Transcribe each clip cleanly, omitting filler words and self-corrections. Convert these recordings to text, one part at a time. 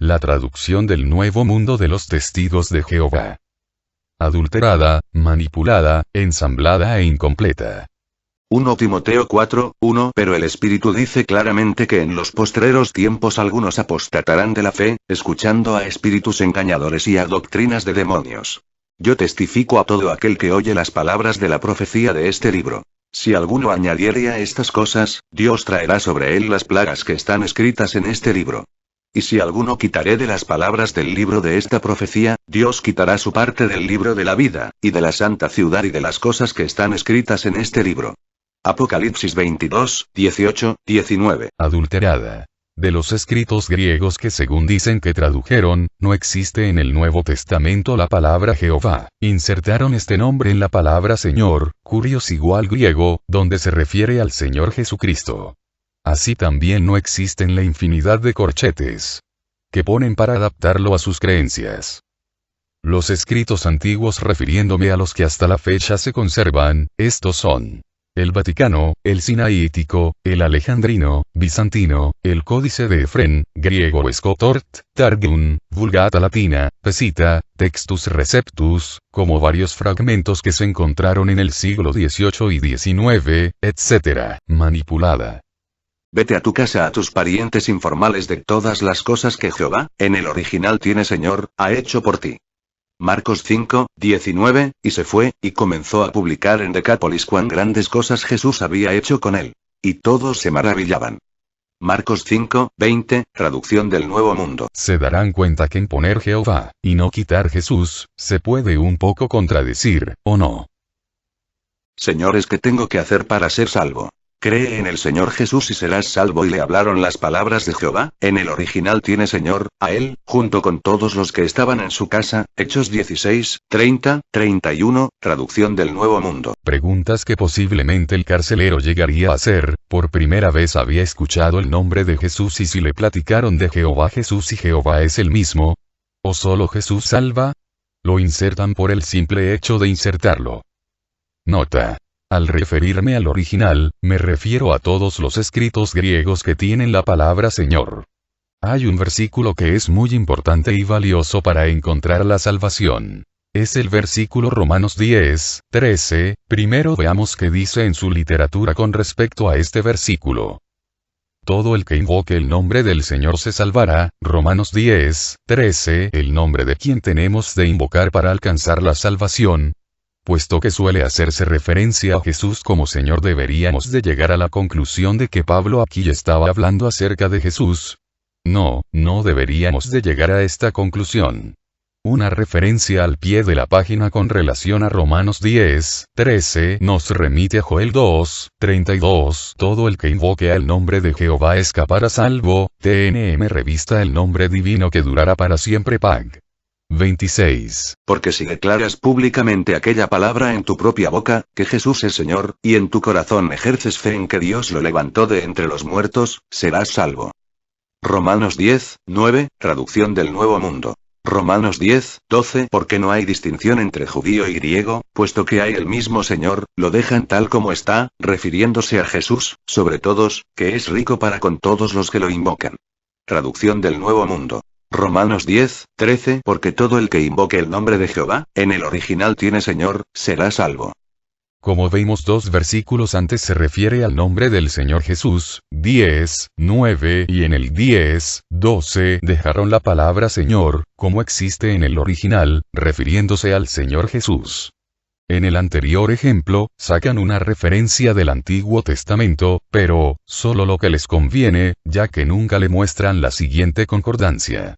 la traducción del Nuevo Mundo de los Testigos de Jehová. Adulterada, manipulada, ensamblada e incompleta. 1 Timoteo 4, 1 Pero el Espíritu dice claramente que en los postreros tiempos algunos apostatarán de la fe, escuchando a espíritus engañadores y a doctrinas de demonios. Yo testifico a todo aquel que oye las palabras de la profecía de este libro. Si alguno añadiere a estas cosas, Dios traerá sobre él las plagas que están escritas en este libro. Y si alguno quitaré de las palabras del libro de esta profecía, Dios quitará su parte del libro de la vida, y de la santa ciudad y de las cosas que están escritas en este libro. Apocalipsis 22, 18, 19. Adulterada. De los escritos griegos que según dicen que tradujeron, no existe en el Nuevo Testamento la palabra Jehová. Insertaron este nombre en la palabra Señor, curios igual griego, donde se refiere al Señor Jesucristo. Así también no existen la infinidad de corchetes que ponen para adaptarlo a sus creencias. Los escritos antiguos refiriéndome a los que hasta la fecha se conservan, estos son el Vaticano, el Sinaítico, el Alejandrino, Bizantino, el Códice de Efrén, griego Escotort, Targum, Vulgata Latina, Pesita, Textus Receptus, como varios fragmentos que se encontraron en el siglo XVIII y XIX, etc., manipulada. Vete a tu casa a tus parientes informales de todas las cosas que Jehová, en el original tiene Señor, ha hecho por ti. Marcos 5, 19, y se fue, y comenzó a publicar en Decápolis cuán grandes cosas Jesús había hecho con él. Y todos se maravillaban. Marcos 5, 20, traducción del Nuevo Mundo. Se darán cuenta que en poner Jehová, y no quitar Jesús, se puede un poco contradecir, ¿o no? Señores, ¿qué tengo que hacer para ser salvo? Cree en el Señor Jesús y serás salvo. Y le hablaron las palabras de Jehová, en el original tiene Señor, a él, junto con todos los que estaban en su casa, Hechos 16, 30, 31, traducción del Nuevo Mundo. Preguntas que posiblemente el carcelero llegaría a hacer, por primera vez había escuchado el nombre de Jesús y si le platicaron de Jehová Jesús y Jehová es el mismo. ¿O solo Jesús salva? Lo insertan por el simple hecho de insertarlo. Nota. Al referirme al original, me refiero a todos los escritos griegos que tienen la palabra Señor. Hay un versículo que es muy importante y valioso para encontrar la salvación. Es el versículo Romanos 10, 13, primero veamos qué dice en su literatura con respecto a este versículo. Todo el que invoque el nombre del Señor se salvará, Romanos 10, 13, el nombre de quien tenemos de invocar para alcanzar la salvación. Puesto que suele hacerse referencia a Jesús como Señor, deberíamos de llegar a la conclusión de que Pablo aquí estaba hablando acerca de Jesús. No deberíamos de llegar a esta conclusión. Una referencia al pie de la página con relación a Romanos 10, 13 nos remite a Joel 2, 32. Todo el que invoque al nombre de Jehová escapará salvo. TNM Revista El Nombre Divino que durará para siempre Pag. 26. Porque si declaras públicamente aquella palabra en tu propia boca, que Jesús es Señor, y en tu corazón ejerces fe en que Dios lo levantó de entre los muertos, serás salvo. Romanos 10, 9, traducción del Nuevo Mundo. Romanos 10, 12. Porque no hay distinción entre judío y griego, puesto que hay el mismo Señor, lo dejan tal como está, refiriéndose a Jesús, sobre todos, que es rico para con todos los que lo invocan. Traducción del Nuevo Mundo. Romanos 10, 13. Porque todo el que invoque el nombre de Jehová, en el original tiene Señor, será salvo. Como vimos dos versículos antes se refiere al nombre del Señor Jesús, 10, 9 y en el 10, 12 dejaron la palabra Señor, como existe en el original, refiriéndose al Señor Jesús. En el anterior ejemplo, sacan una referencia del Antiguo Testamento, pero, solo lo que les conviene, ya que nunca le muestran la siguiente concordancia.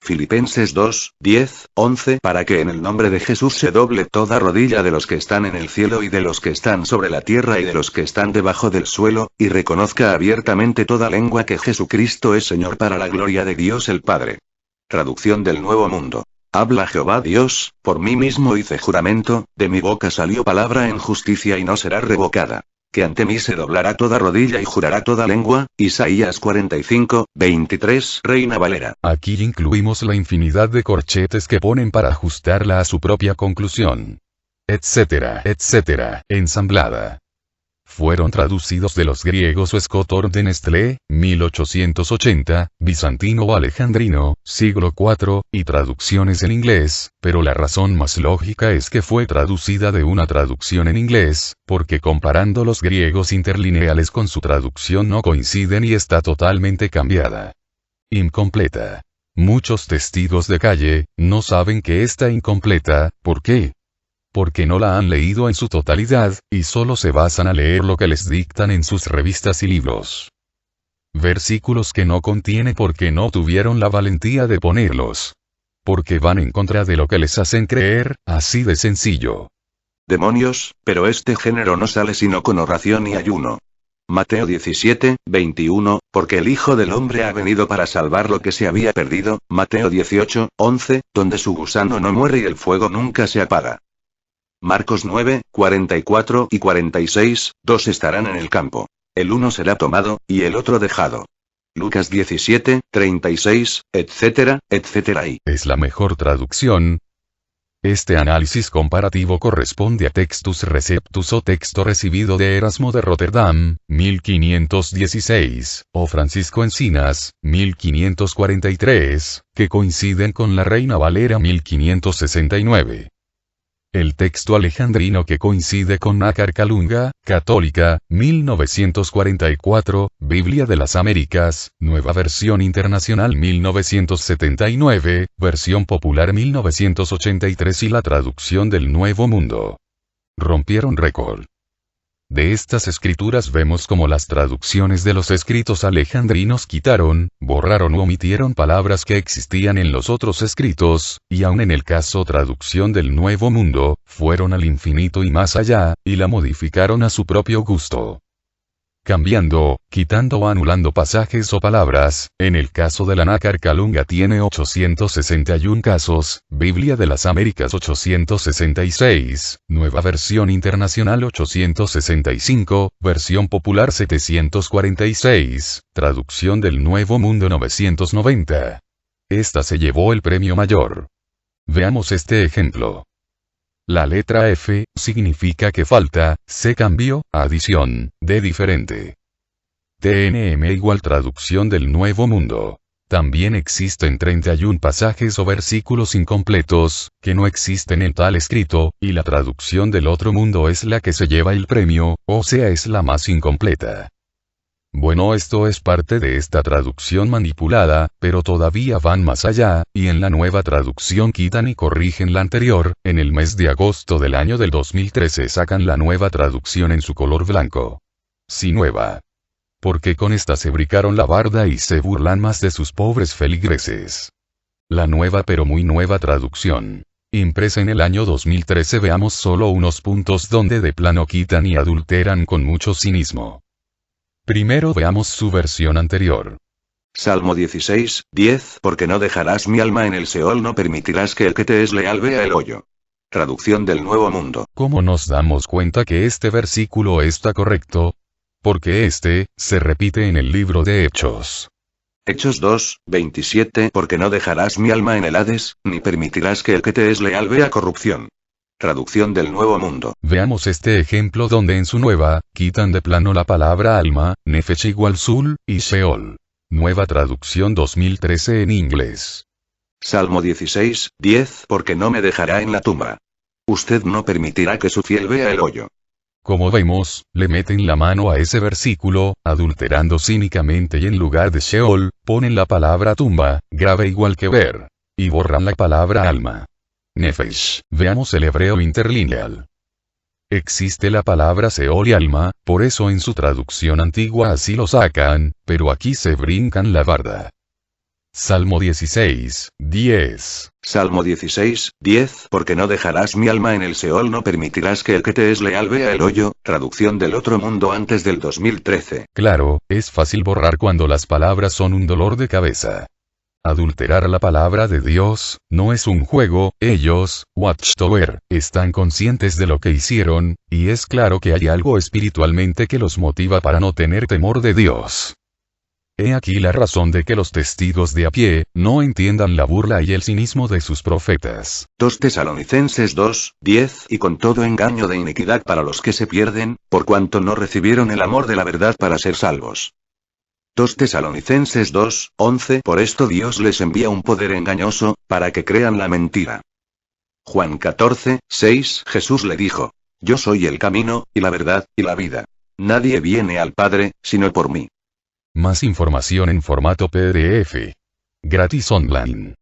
Filipenses 2, 10, 11. Para que en el nombre de Jesús se doble toda rodilla de los que están en el cielo y de los que están sobre la tierra y de los que están debajo del suelo, y reconozca abiertamente toda lengua que Jesucristo es Señor para la gloria de Dios el Padre. Traducción del Nuevo Mundo. Habla Jehová Dios, por mí mismo hice juramento, de mi boca salió palabra en justicia y no será revocada. Que ante mí se doblará toda rodilla y jurará toda lengua. Isaías 45, 23, Reina Valera. Aquí incluimos la infinidad de corchetes que ponen para ajustarla a su propia conclusión. Etcétera, etcétera, ensamblada. Fueron traducidos de los griegos Scott de Nestlé, 1880, bizantino o alejandrino, siglo IV, y traducciones en inglés, pero la razón más lógica es que fue traducida de una traducción en inglés, porque comparando los griegos interlineales con su traducción no coinciden y está totalmente cambiada. Incompleta. Muchos testigos de calle no saben que está incompleta. ¿Por qué? Porque no la han leído en su totalidad, y solo se basan a leer lo que les dictan en sus revistas y libros. Versículos que no contiene porque no tuvieron la valentía de ponerlos. Porque van en contra de lo que les hacen creer, así de sencillo. Demonios, pero este género no sale sino con oración y ayuno. Mateo 17, 21, porque el Hijo del Hombre ha venido para salvar lo que se había perdido. Mateo 18, 11, donde su gusano no muere y el fuego nunca se apaga. Marcos 9, 44 y 46, dos estarán en el campo. El uno será tomado, y el otro dejado. Lucas 17, 36, etcétera, etcétera y. Es la mejor traducción. Este análisis comparativo corresponde a Textus Receptus o texto recibido de Erasmo de Rotterdam, 1516, o Francisco Encinas, 1543, que coinciden con la Reina Valera 1569. El texto alejandrino que coincide con Nácar Calunga, católica, 1944, Biblia de las Américas, Nueva Versión Internacional 1979, Versión Popular 1983 y la traducción del Nuevo Mundo. Rompieron récord. De estas escrituras vemos cómo las traducciones de los escritos alejandrinos quitaron, borraron u omitieron palabras que existían en los otros escritos, y aun en el caso traducción del Nuevo Mundo, fueron al infinito y más allá, y la modificaron a su propio gusto. Cambiando, quitando o anulando pasajes o palabras. En el caso de la Nácar Calunga tiene 861 casos, Biblia de las Américas 866, Nueva Versión Internacional 865, Versión Popular 746, Traducción del Nuevo Mundo 990. Esta se llevó el premio mayor. Veamos este ejemplo. La letra F significa que falta, C cambio, adición, D diferente. TNM igual traducción del Nuevo Mundo. También existen 31 pasajes o versículos incompletos, que no existen en tal escrito, y la traducción del otro mundo es la que se lleva el premio, o sea es la más incompleta. Bueno, esto es parte de esta traducción manipulada, pero todavía van más allá, y en la nueva traducción quitan y corrigen la anterior. En el mes de agosto del año del 2013 sacan la nueva traducción en su color blanco. Sí, nueva. Porque con esta se brincaron la barda y se burlan más de sus pobres feligreses. La nueva pero muy nueva traducción. Impresa en el año 2013, veamos solo unos puntos donde de plano quitan y adulteran con mucho cinismo. Primero veamos su versión anterior. Salmo 16, 10, porque no dejarás mi alma en el Seol, no permitirás que el que te es leal vea el hoyo. Traducción del Nuevo Mundo. ¿Cómo nos damos cuenta que este versículo está correcto? Porque se repite en el libro de Hechos. Hechos 2, 27, porque no dejarás mi alma en el Hades, ni permitirás que el que te es leal vea corrupción. Traducción del Nuevo Mundo. Veamos este ejemplo donde en su nueva, quitan de plano la palabra alma, nefesh igual sul, y Sheol. Nueva traducción 2013 en inglés. Salmo 16, 10, porque no me dejará en la tumba. Usted no permitirá que su fiel vea el hoyo. Como vemos, le meten la mano a ese versículo, adulterando cínicamente y en lugar de Sheol, ponen la palabra tumba, grave igual que ver. Y borran la palabra alma. Nefesh. Veamos el hebreo interlineal. Existe la palabra Seol y alma, por eso en su traducción antigua así lo sacan, pero aquí se brincan la barda. Salmo 16, 10. Salmo 16, 10, porque no dejarás mi alma en el Seol, no permitirás que el que te es leal vea el hoyo. Traducción del Otro Mundo antes del 2013. Claro, es fácil borrar cuando las palabras son un dolor de cabeza. Adulterar la palabra de Dios, no es un juego. Ellos, Watchtower, están conscientes de lo que hicieron, y es claro que hay algo espiritualmente que los motiva para no tener temor de Dios. He aquí la razón de que los testigos de a pie no entiendan la burla y el cinismo de sus profetas. 2 Tesalonicenses 2, 10 Y con todo engaño de iniquidad para los que se pierden, por cuanto no recibieron el amor de la verdad para ser salvos. 2 Tesalonicenses 2, 11 Por esto Dios les envía un poder engañoso, para que crean la mentira. Juan 14, 6 Jesús le dijo: Yo soy el camino, y la verdad, y la vida. Nadie viene al Padre, sino por mí. Más información en formato PDF. Gratis online.